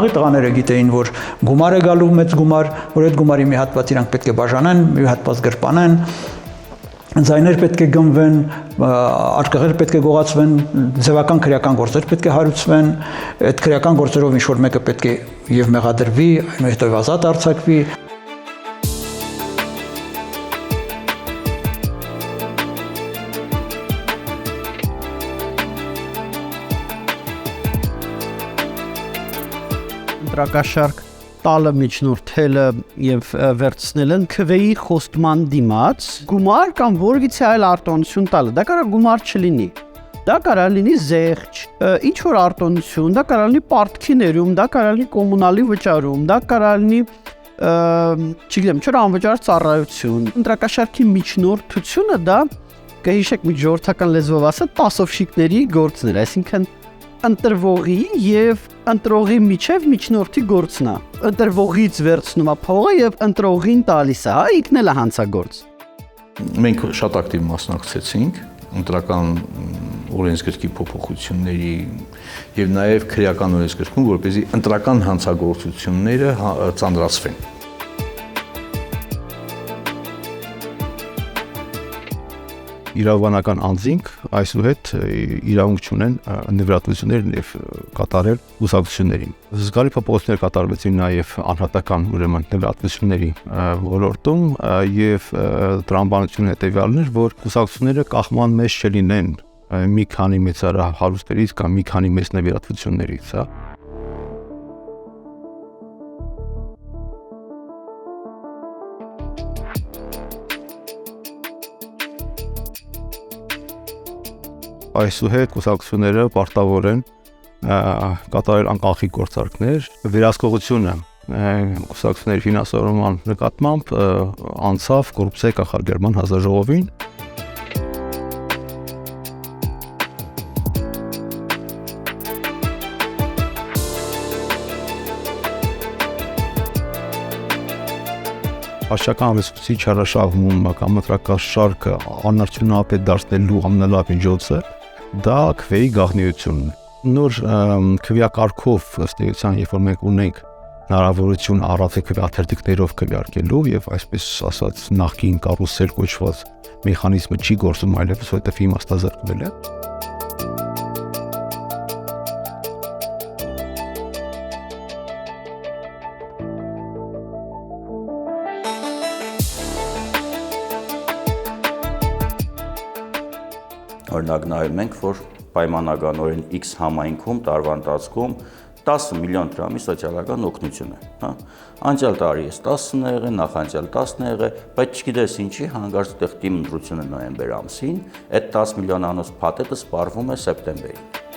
Ղարաբաղի տղաները գիտեին, որ գումար է գալու մեծ գումար, որ այդ գումարի մի հատված իրանք պետք է բաժանեն, մի հատված գրպանեն, ձայներ պետք է գնվեն, արկղեր պետք է գողացվեն, ձևական քրեական գործեր պետք է հարուցվեն, այդ քրեական գործերով ինչ-որ մեկը պետք է եւ մեղադրվի, այնուհետեւ ազատ արձակվի։ Ընտրակաշարք տալը միջնորդելը եւ վերցնելը քվեի խոստման դիմաց գումար կամ որևիցե այլ արտոնություն տալը դա կարող գումար չլինի դա կարող լինի զեղչ ինչ որ արտոնություն դա կարող լինի պարտքի ներում դա կարող լինի կոմունալի վճարում դա կարող լինի չգիտեմ չոր անվճար ծառայություն ընտրակաշարքի միջնորդությունը դա կհիշեք մի ժողովրդական լեզվով ասած տասովշիկների գործն էր այսինքն ընտրվողի եւ ընտրողի միջև միջնորդի գործն է ընտրվողից վերցնում է փողը եւ ընտրողին տալիս է հա ինքն էլ է հանցագործ մենք շատ ակտիվ մասնակցեցինք ընտրական օրենսգրքի փոփոխությունների եւ նաեւ քրեական օրենսգրքում որպեսզի ընտրական հանցագործությունները ծանրացվեն իրավաբանական անձինք այսուհետ իրավունք չունեն նվիրատվություններ կատարել կուսակցություններին։ Զգալի փոփոխություններ կատարվեցին նաև անհատական ուրեմն նվիրատվությունների ոլորտում եւ տրամաբանությունը հետեւյալն էր, որ կուսակցությունները կախման մեջ չլինեն մի քանի մեծարահարուստներից կամ մի քանի մեծ նվիրատվություններից, հա։ Այսուհետ կուսակցությունները պարտավոր են կատարել անկախի գործարքներ, վերահսկողությունը կուսակցությունների ֆինանսավորման նկատմամբ անցավ կոռուպցիայի կանխարգելման հանձնաժողովին։ Հաշվական ռեսուրսի չարաշահում կամ ընտրակաշարքը անարդյունավետ դարձնելու ամենալավ միջոցը դա քվեի գաղտնիությունն է։ Նոր քվեակարգով ըստ էության, երբ որ մենք ունենք հնարավորություն առավել քվեաթերթիկներով քվեարկելու եւ այսպես ասած նախկին կարուսել կոչված մեխանիզմը չի գործում այլևս, որովհետեւ իմաստազրկվել է։ Օրինակ նայում ենք, որ պայմանականորեն X համայնքում տարվա ընթացքում 10 միլիոն դրամի սոցիալական օգնություն է, հա։ Անցյալ տարի էս 10-ն է եղել, նախանցյալ 10-ն է եղել, բայց չգիտես ինչի, հանկարծ տեղ դիմադրությունը նոյեմբեր ամսին, այդ 10 միլիոնանոց փաթեթը սպառվում է սեպտեմբերին։